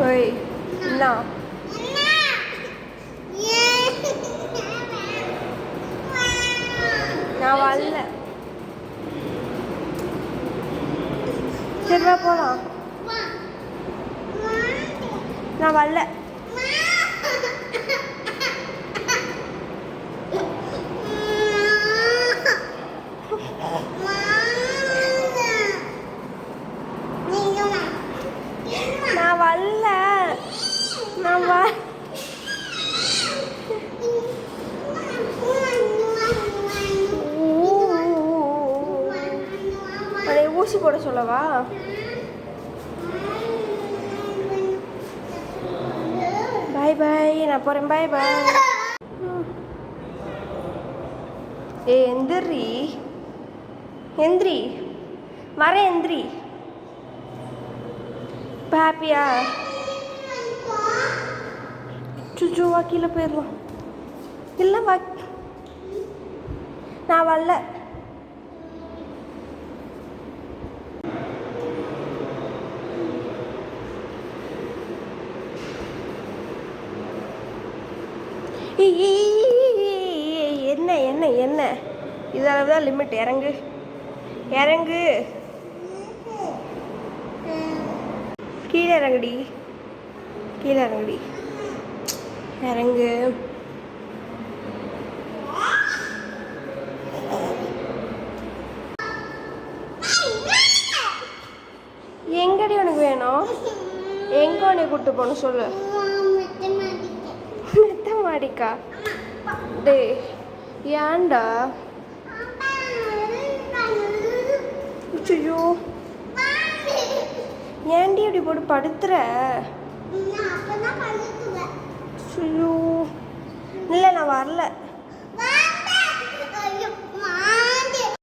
ஓய் என்ன நான் வரல. சரி வா போகலாம். நான் வரல. நான் வரல. நான் வா ஊசி போட சொல்லவா? பாய் பாய், நான் போகிறேன். பாய் பாய். ஏ எந்திரி எந்திரி, வரேன் எந்திரி. இப்போ ஹாப்பியா? சுச்சுவா கீழே போயிடலாம். இல்லை வா, நான் வரல. என்ன என்ன என்ன, இதளவு தான் லிமிட். இறங்கு இறங்கு, கீழே இறங்குடி, கீழே இறங்குடி, இறங்கு. எங்கடி உனக்கு வேணும்? எங்க உன்னை கூப்பிட்டு போகணும் சொல்லு. மெத்த மாடிக்கா? டே ஏன்டா? ஐயோ ஏன்டி அப்படி போட்டு படுத்துற? ஐயோ இல்லை, நான் வரல.